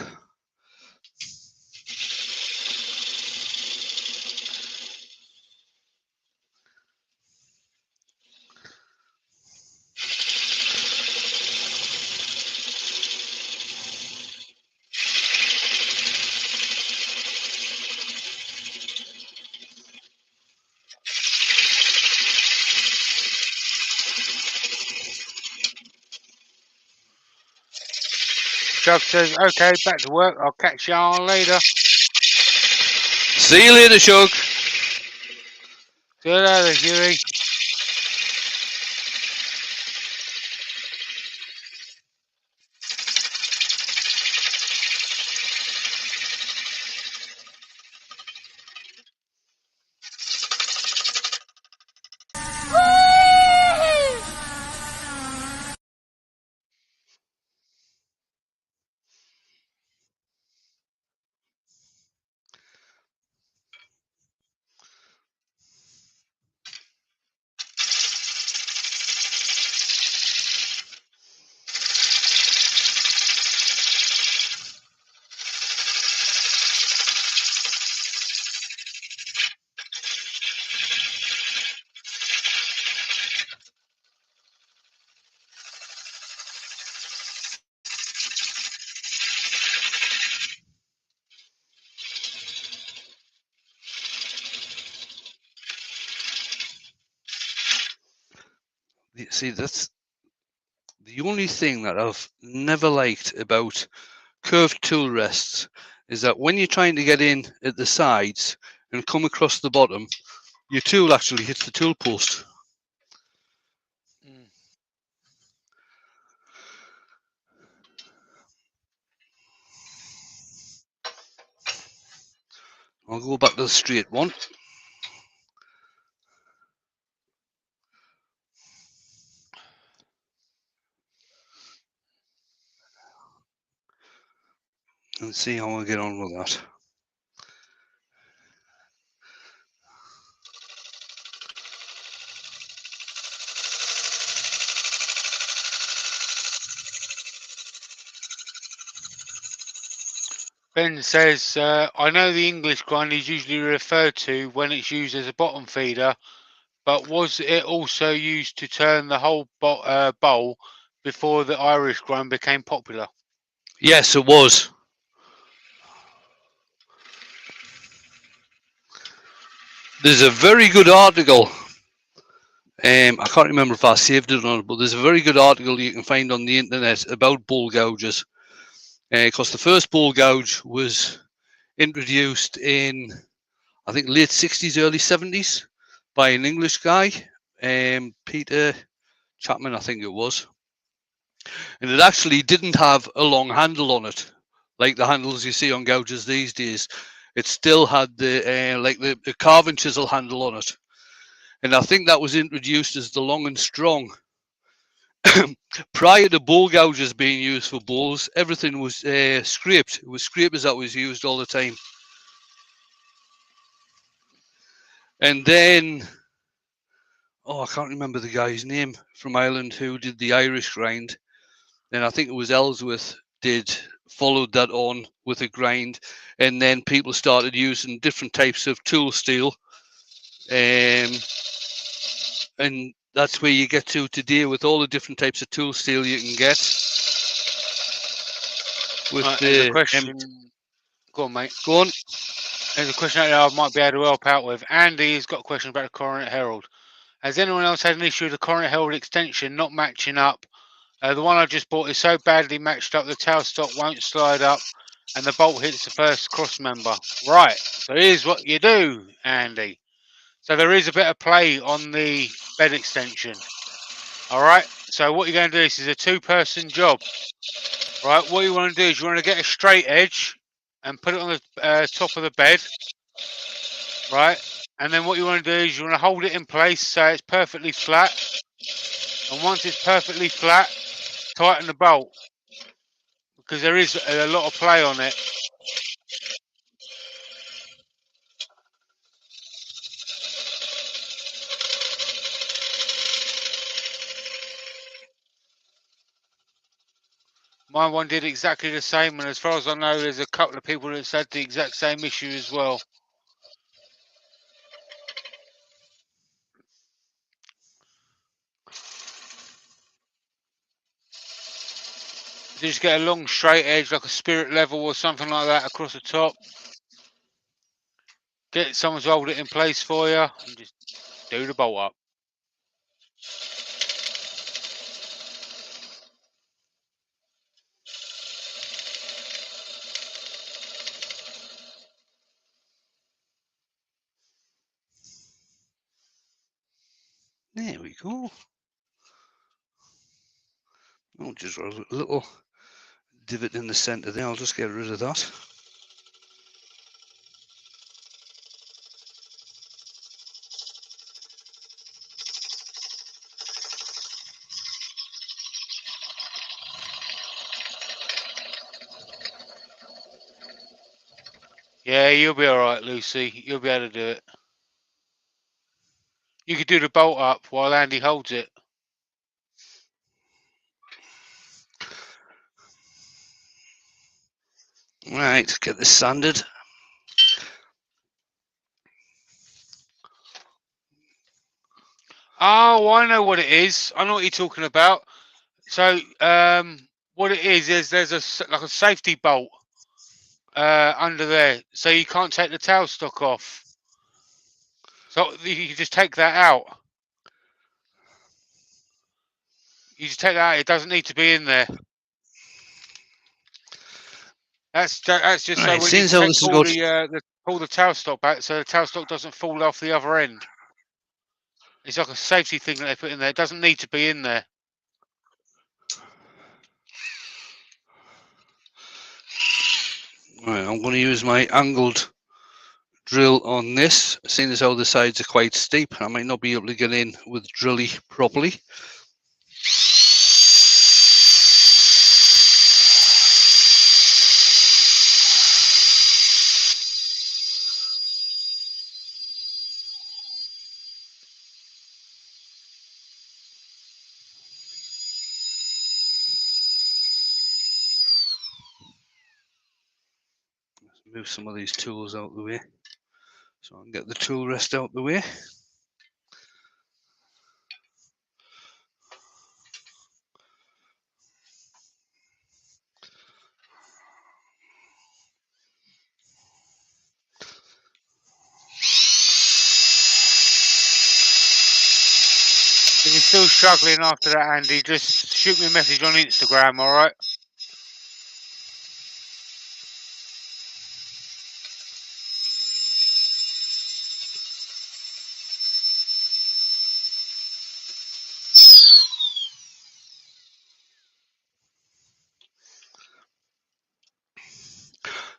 Chuck says, okay, back to work. I'll catch you on later. See you later, Shug. See you later, Huey. See, that's the only thing that I've never liked about curved tool rests is that when you're trying to get in at the sides and come across the bottom, your tool actually hits the tool post. I'll go back to the straight one. And see how I get on with that. Ben says, I know the English grind is usually referred to when it's used as a bottom feeder, but was it also used to turn the whole bowl before the Irish grind became popular? Yes, it was. There's a very good article. I can't remember if I saved it or not, but there's a very good article you can find on the internet about bowl gouges. Because the first bowl gouge was introduced in, I think, late 60s, early 70s by an English guy, Peter Chapman, I think it was. And it actually didn't have a long handle on it, like the handles you see on gouges these days. It still had the carving chisel handle on it. And I think that was introduced as the long and strong. Prior to bowl gouges being used for bowls, everything was scraped. It was scrapers that was used all the time. And then, I can't remember the guy's name from Ireland who did the Irish grind. And I think it was Ellsworth followed that on with a grind. And then people started using different types of tool steel. And that's where you get to today with all the different types of tool steel you can get. With there's a question. Go on, mate. Go on. There's a question that I might be able to help out with. Andy's got a question about the Coronet Herald. Has anyone else had an issue with the Coronet Herald extension not matching up? The one I just bought is so badly matched up the tailstock won't slide up and the bolt hits the first cross member. Right, so here's what you do, Andy. So there is a bit of play on the bed extension. All right. So what you're going to do, this is a 2-person job. Right. What you want to do is you want to get a straight edge and put it on the top of the bed. Right. And then what you want to do is you want to hold it in place so it's perfectly flat. And once it's perfectly flat, tighten the bolt because there is a lot of play on it. My one did exactly the same, and as far as I know, there's a couple of people that's had the exact same issue as well. You just get a long straight edge, like a spirit level or something like that, across the top. Get someone to hold it in place for you, and just do the bolt up. There we go. I'll just a little divot in the centre there. I'll just get rid of that. Yeah, you'll be alright, Lucy. You'll be able to do it. You could do the bolt up while Andy holds it. Right, get this sanded. Oh, I know what it is. I know what you're talking about. So, what it is there's like a safety bolt under there, so you can't take the tailstock off. So you can just take that out. You just take that out. It doesn't need to be in there. That's just so Right, when you since how this has got pull the tailstock back, so the tailstock doesn't fall off the other end. It's like a safety thing that they put in there. It doesn't need to be in there. right, I'm going to use my angled drill on this, seeing as how the sides are quite steep. I might not be able to get in with drilly properly. Let's move some of these tools out of the way so I can get the tool rest out of the way. If you're still struggling after that, Andy, just shoot me a message on Instagram, all right?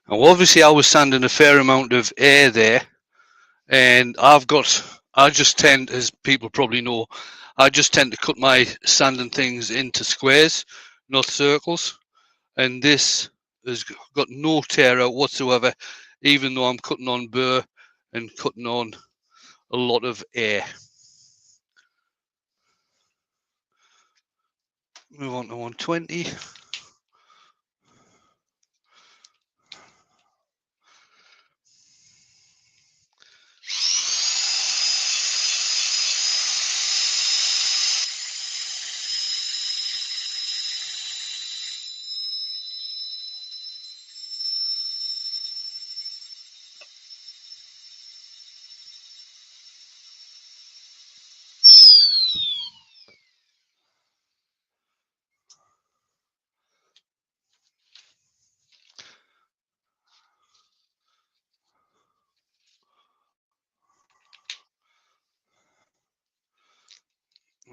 Now, obviously, I was sanding a fair amount of air there, and I just tend, as people probably know, I just tend to cut my sanding things into squares, not circles. And this has got no tear out whatsoever, even though I'm cutting on burr and cutting on a lot of air. Move on to 120.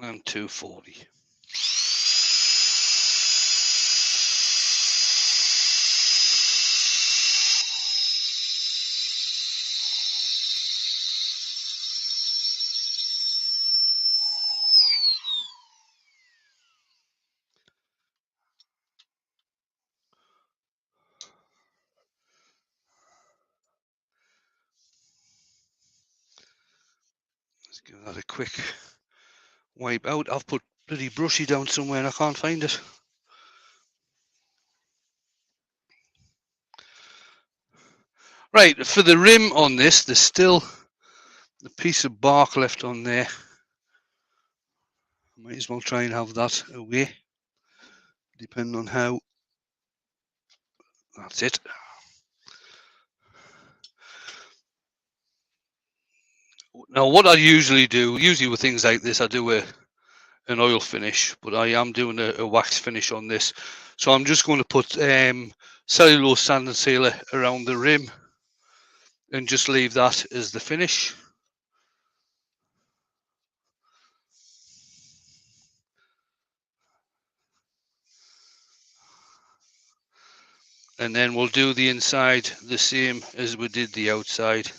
And 240. Let's give that a quick wipe out. I've put bloody brushy down somewhere and I can't find it. Right, for the rim on this, there's still a piece of bark left on there. Might as well try and have that away, depending on how. That's it. Now, what I usually do, with things like this, I do an oil finish, but I am doing a wax finish on this. So I'm just going to put cellulose sand and sealer around the rim and just leave that as the finish. And then we'll do the inside the same as we did the outside.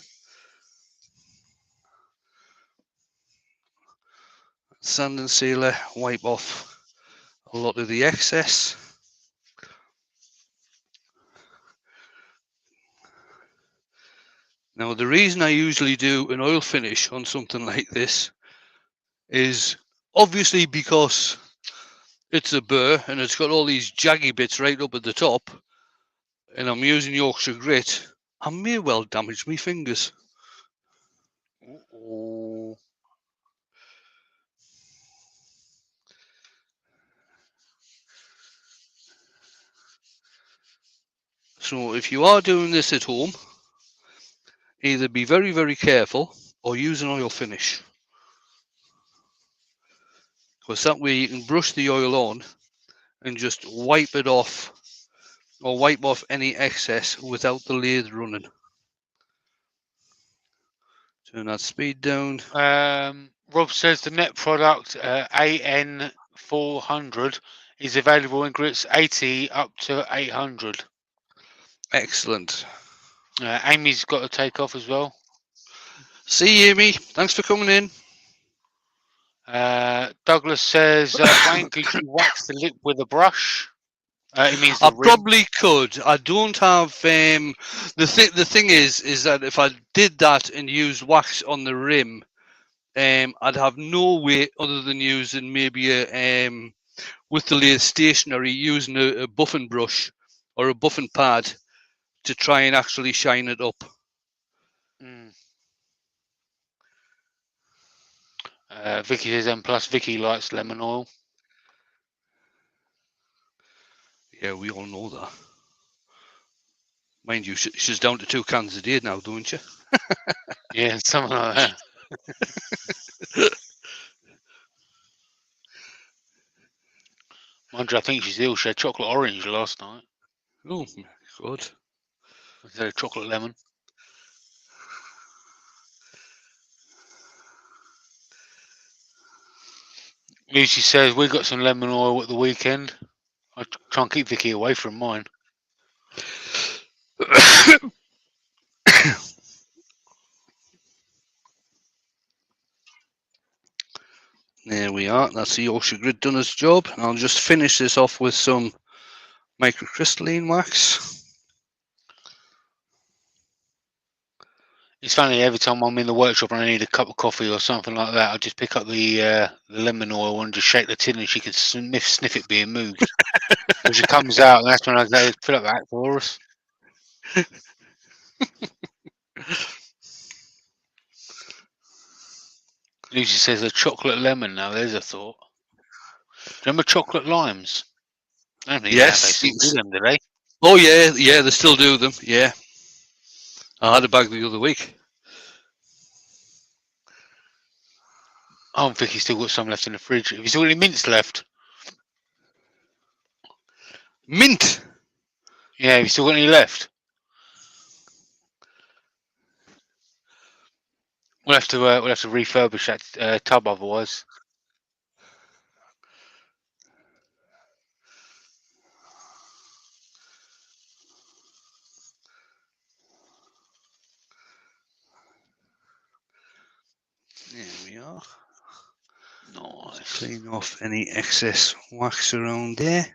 Sand and sealer, wipe off a lot of the excess. Now, the reason I usually do an oil finish on something like this is obviously because it's a burr and it's got all these jaggy bits right up at the top, and I'm using Yorkshire grit. I may well damage my fingers. Uh-oh. So if you are doing this at home, either be very, very careful or use an oil finish. Because that way you can brush the oil on and just wipe it off, or wipe off any excess without the lathe running. Turn that speed down. Rob says the net product AN400 is available in grits 80 up to 800. Excellent. Amy's got to take off as well. See you, Amy. Thanks for coming in. Douglas says, Wayne, could you wax the lip with a brush? It means the I rim. probably could. I don't have the thing is that if I did that and used wax on the rim, I'd have no way other than using maybe a with the lathe stationary, using a buffing brush or a buffing pad to try and actually shine it up. Vicky says M plus. Vicky likes lemon oil. Yeah, we all know that. Mind you, she's down to 2 cans a day now, don't you? Yeah, something like that. Mind you, I think she's ill. She had chocolate orange last night. Oh, good. Instead of chocolate lemon. Lucy says, we got some lemon oil at the weekend. I try and keep Vicky away from mine. There we are. That's the Yorkshire grit done its job. I'll just finish this off with some microcrystalline wax. It's funny, every time I'm in the workshop and I need a cup of coffee or something like that, I just pick up the lemon oil and just shake the tin and she can sniff it being moved. So she comes out and that's when I go, fill up that for us. Lucy says a chocolate lemon. Now there's a thought. Do you remember chocolate limes? I don't think Yes. they still do them, do they? Oh yeah, they still do them. Yeah, I had a bag the other week. Oh, I think he's still got some left in the fridge. Have you still got any mints left? Mint. Yeah, have you still got any left? We'll have to refurbish that tub otherwise. There we are. Nice. Clean off any excess wax around there.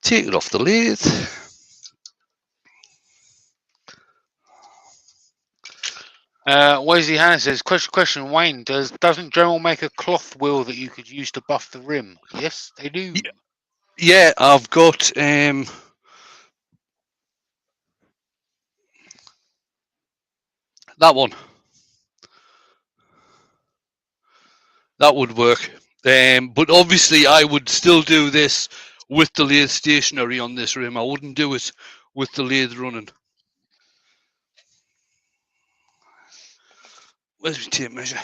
Take it off the lathe. Wesley Hannah says, question, Wayne, doesn't Dremel make a cloth wheel that you could use to buff the rim? Yes, they do. Yeah, I've got that one. That would work. But obviously I would still do this with the lathe stationary on this rim. I wouldn't do it with the lathe running. Where's my tape measure?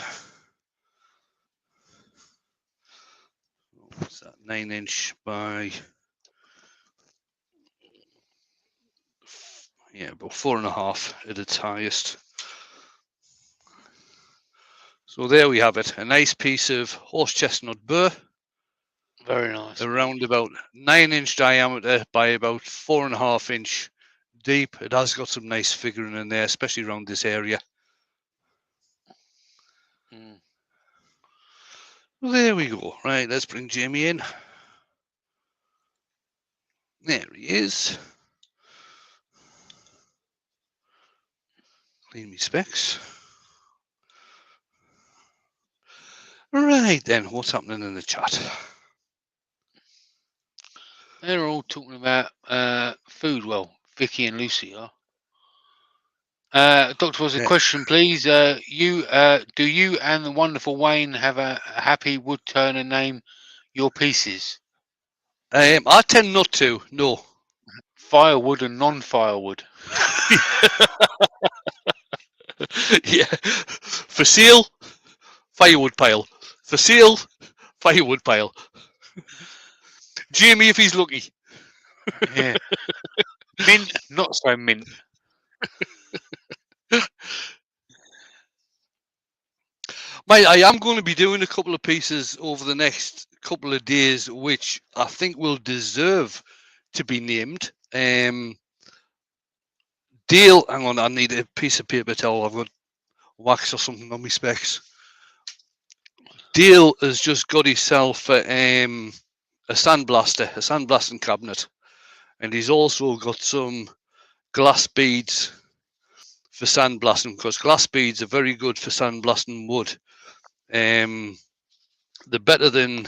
What's that? 9" by, yeah, about 4.5 at its highest. So there we have it. A nice piece of horse chestnut burr. Very nice. Around about 9" diameter by about 4.5" deep. It has got some nice figuring in there, especially around this area. Well, there we go. Right, let's bring Jamie in. There he is. Clean me specs. Right then, what's happening in the chat? They're all talking about food. Well, Vicky and Lucy are. Doctor, was a question, please. Do you and the wonderful Wayne have a happy Woodturner name your pieces? I tend not to. No. Firewood and non-firewood. Yeah. For sale, firewood pile. For sale, firewood pile. Jamie, if he's lucky. Yeah. Mint, not so mint. Mate, I am going to be doing a couple of pieces over the next couple of days, which I think will deserve to be named. Dale, hang on, I need a piece of paper towel. I've got wax or something on my specs. Dale has just got himself a sandblasting cabinet, and he's also got some glass beads for sandblasting, because glass beads are very good for sandblasting wood. They're better than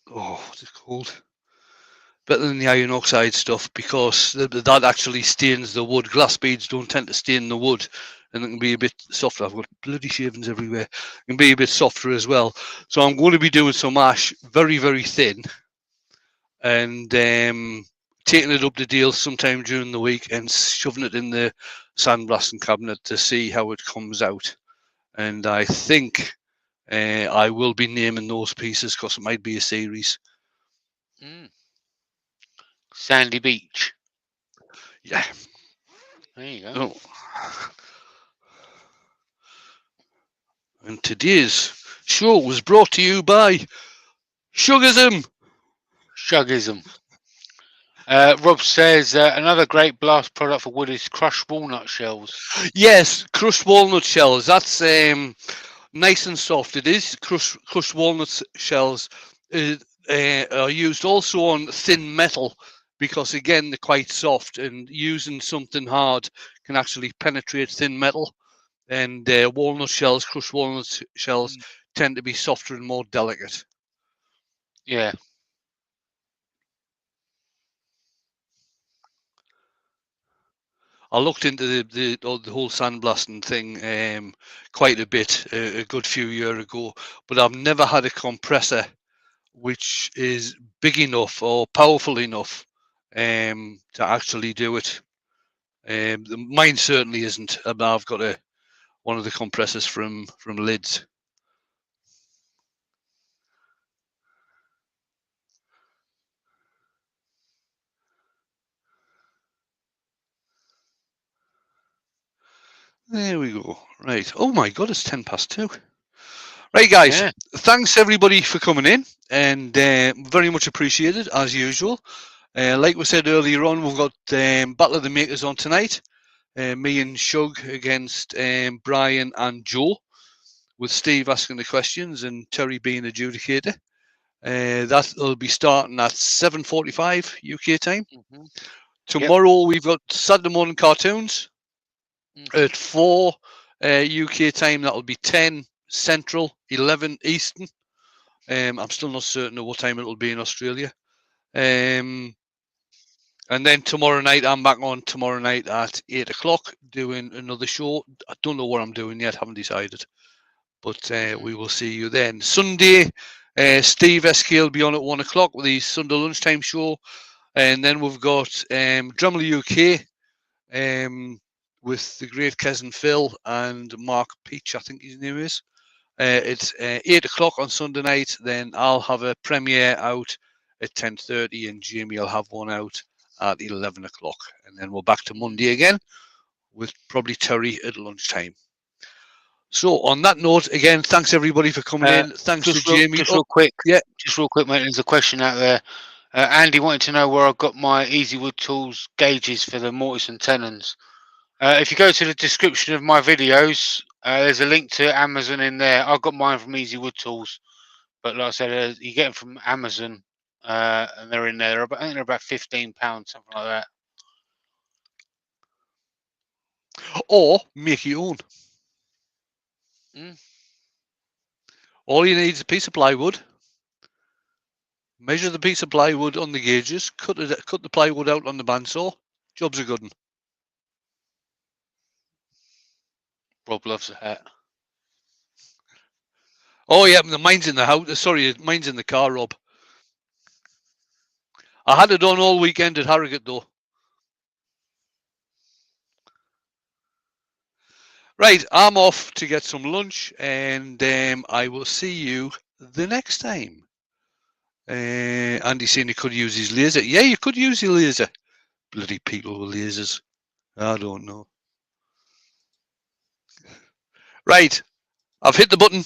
what's it called? Better than the iron oxide stuff, because that actually stains the wood. Glass beads don't tend to stain the wood, and it can be a bit softer. I've got bloody shavings everywhere. It can be a bit softer as well. So I'm going to be doing some ash, very, very thin, and taking it up to Dale sometime during the week and shoving it in the sandblasting cabinet to see how it comes out. And I think I will be naming those pieces, because it might be a series. Sandy Beach. Yeah. There you go. Oh. And today's show was brought to you by Sugarism. Rob says another great blast product for wood is crushed walnut shells. Yes, crushed walnut shells. That's nice and soft. It is. Crushed walnut shells are used also on thin metal, because again they're quite soft, and using something hard can actually penetrate thin metal. And walnut shells, crushed walnut shells, tend to be softer and more delicate. Yeah. I looked into the whole sandblasting thing quite a bit a good few years ago, but I've never had a compressor which is big enough or powerful enough to actually do it. Mine certainly isn't. I've got one of the compressors from Lids. There we go. Right. Oh my God, it's 2:10. Right, guys. Yeah. Thanks everybody for coming in, and very much appreciated as usual. Like we said earlier on, we've got Battle of the Makers on tonight. me and Shug against Brian and Joe, with Steve asking the questions and Terry being adjudicator. That'll be starting at 7:45 UK time. Mm-hmm. Tomorrow we've got Saturday morning cartoons at 4 UK time. That'll be 10 Central, 11 Eastern. I'm still not certain of what time it'll be in Australia. And then tomorrow night, I'm back on tomorrow night at 8 o'clock doing another show. I don't know what I'm doing yet, haven't decided. But we will see you then. Sunday, Steve Esky will be on at 1 o'clock with his Sunday lunchtime show. And then we've got Drumley UK with the great cousin Phil and Mark Peach, I think his name is. It's 8 o'clock on Sunday night. Then I'll have a premiere out at 10:30, and Jamie will have one out at 11 o'clock. And then we're back to Monday again with probably Terry at lunchtime. So on that note, again, thanks everybody for coming in. Thanks to Jamie. Just real quick, mate. There's a question out there. Andy wanted to know where I got my Easy Wood Tools gauges for the mortise and tenons. If you go to the description of my videos, there's a link to Amazon in there. I got mine from Easy Wood Tools, but like I said, you get them from Amazon, and they're in there. I think they're about £15, something like that. Or make your own. All you need is a piece of plywood. Measure the piece of plywood on the gauges. Cut the plywood out on the bandsaw. Job's a good one. Rob loves a hat. Oh yeah, mine's in the house. Sorry, mine's in the car, Rob. I had it on all weekend at Harrogate though. Right, I'm off to get some lunch, and I will see you the next time. Andy's saying he could use his laser. Yeah, you could use your laser. Bloody people with lasers. I don't know. Right, I've hit the button.